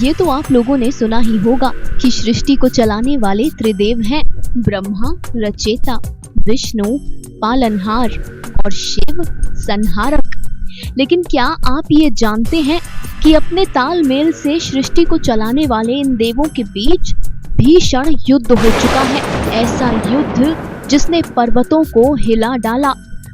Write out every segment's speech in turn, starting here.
ये तो आप लोगों ने सुना ही होगा कि सृष्टि को चलाने वाले त्रिदेव हैं, ब्रह्मा रचेता, विष्णु पालनहार और शिव संहारक। लेकिन क्या आप ये जानते हैं कि अपने तालमेल से सृष्टि को चलाने वाले इन देवों के बीच भीषण युद्ध हो चुका है। ऐसा युद्ध जिसने पर्वतों को हिला डाला,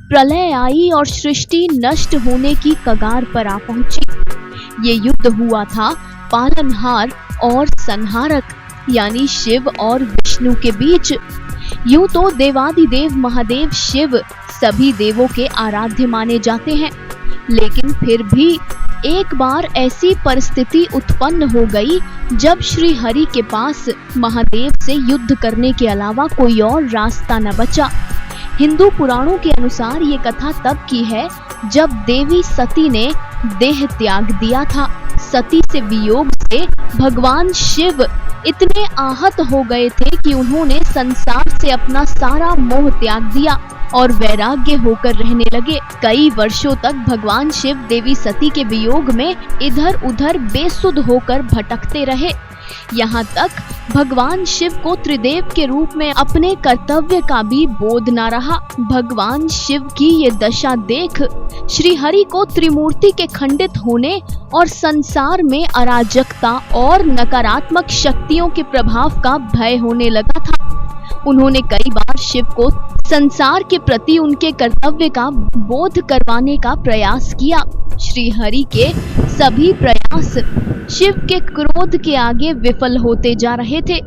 प्रलय आई और सृष्टि नष्ट होने की कगार पर आ पहुंची। ये युद्ध हुआ था पालनहार और संहारक यानी शिव और विष्णु के बीच। यूं तो देवादिदेव महादेव शिव सभी देवों के आराध्य माने जाते हैं, लेकिन फिर भी एक बार ऐसी परिस्थिति उत्पन्न हो गई जब श्री हरि के पास महादेव से युद्ध करने के अलावा कोई और रास्ता न बचा। हिंदू पुराणों के अनुसार ये कथा तब की है जब देवी सती ने देह त्याग दिया था। सती से वियोग से भगवान शिव इतने आहत हो गए थे कि उन्होंने संसार से अपना सारा मोह त्याग दिया और वैराग्य होकर रहने लगे। कई वर्षों तक भगवान शिव देवी सती के वियोग में इधर उधर बेसुध होकर भटकते रहे। यहाँ तक भगवान शिव को त्रिदेव के रूप में अपने कर्तव्य का भी बोध न रहा। भगवान शिव की ये दशा देख श्री हरि को त्रिमूर्ति के खंडित होने और संसार में अराजकता और नकारात्मक शक्तियों के प्रभाव का भय होने लगा था। उन्होंने कई बार शिव को संसार के प्रति उनके कर्तव्य का बोध करवाने का प्रयास किया। श्री हरि के सभी प्रयास शिव के क्रोध के आगे विफल होते जा रहे थे।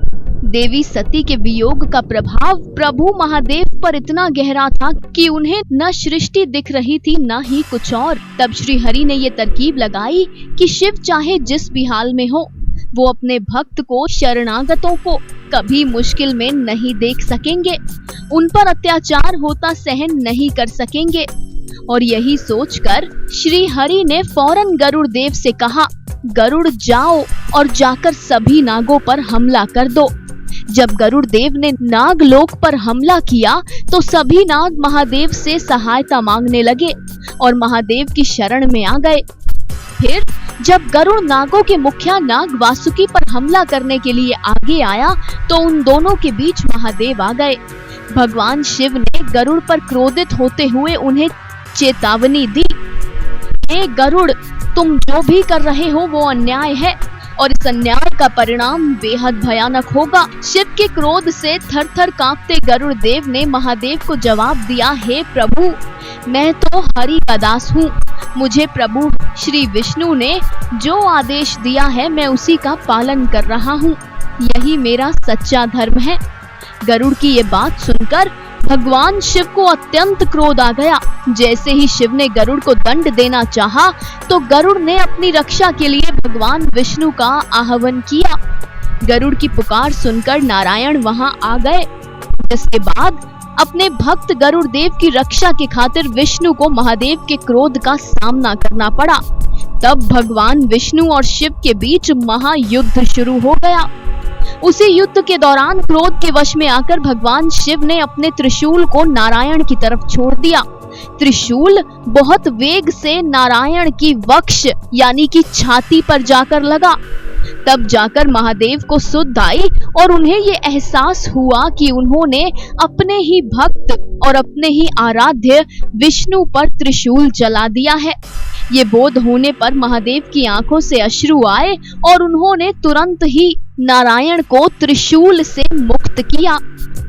देवी सती के वियोग का प्रभाव प्रभु महादेव पर इतना गहरा था कि उन्हें न सृष्टि दिख रही थी न ही कुछ और। तब श्री हरि ने ये तरकीब लगाई कि शिव चाहे जिस भी हाल में हो, वो अपने भक्त को, शरणागतों को कभी मुश्किल में नहीं देख सकेंगे, उन पर अत्याचार होता सहन नहीं कर सकेंगे। और यही सोचकर श्री हरि ने फौरन गरुड़ देव से कहा, गरुड़ जाओ और जाकर सभी नागों पर हमला कर दो। जब गरुड़ देव ने नागलोक पर हमला किया तो सभी नाग महादेव से सहायता मांगने लगे और महादेव की शरण में आ गए। फिर जब गरुड़ नागों के मुखिया नाग वासुकी पर हमला करने के लिए आगे आया तो उन दोनों के बीच महादेव आ गए। भगवान शिव ने गरुड़ पर क्रोधित होते हुए उन्हें चेतावनी दी, हे गरुड़, तुम जो भी कर रहे हो वो अन्याय है और इस अन्याय का परिणाम बेहद भयानक होगा। शिव के क्रोध से थर-थर कांपते गरुड़ देव ने महादेव को जवाब दिया, हे प्रभु, मैं तो हरि का दास हूँ। मुझे प्रभु श्री विष्णु ने जो आदेश दिया है मैं उसी का पालन कर रहा हूँ। यही मेरा सच्चा धर्म है। गरुड़ की ये बात सुनकर भगवान शिव को अत्यंत क्रोध आ गया। जैसे ही शिव ने गरुड़ को दंड देना चाहा तो गरुड़ ने अपनी रक्षा के लिए भगवान विष्णु का आह्वान किया। गरुड़ की पुकार सुनकर नारायण वहां आ गए, जिसके बाद अपने भक्त गरुड़ देव की रक्षा के खातिर विष्णु को महादेव के क्रोध का सामना करना पड़ा। तब भगवान विष्णु और शिव के बीच महायुद्ध शुरू हो गया। उसी युद्ध के दौरान क्रोध के वश में आकर भगवान शिव ने अपने त्रिशूल को नारायण की तरफ छोड़ दिया। त्रिशूल बहुत वेग से नारायण की वक्ष यानी कि छाती पर जाकर लगा। तब जाकर महादेव को सुध आई और उन्हें ये एहसास हुआ कि उन्होंने अपने ही भक्त और अपने ही आराध्य विष्णु पर त्रिशूल जला दिया है। ये बोध होने पर महादेव की आंखों से अश्रु आए और उन्होंने तुरंत ही नारायण को त्रिशूल से मुक्त किया।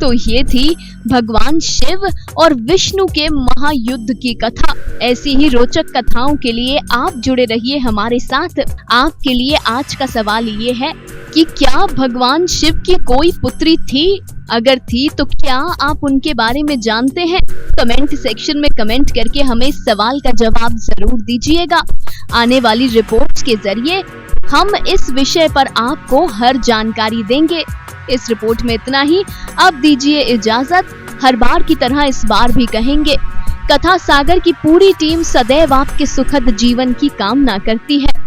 तो ये थी भगवान शिव और विष्णु के महायुद्ध की कथा। ऐसी ही रोचक कथाओं के लिए आप जुड़े रहिए हमारे साथ। आपके लिए आज का सवाल ये है कि क्या भगवान शिव की कोई पुत्री थी? अगर थी तो क्या आप उनके बारे में जानते हैं? कमेंट सेक्शन में कमेंट करके हमें इस सवाल का जवाब जरूर दीजिएगा। आने वाली रिपोर्ट्स के जरिए हम इस विषय पर आपको हर जानकारी देंगे। इस रिपोर्ट में इतना ही। अब दीजिए इजाजत। हर बार की तरह इस बार भी कहेंगे, कथा सागर की पूरी टीम सदैव आपके सुखद जीवन की कामना करती है।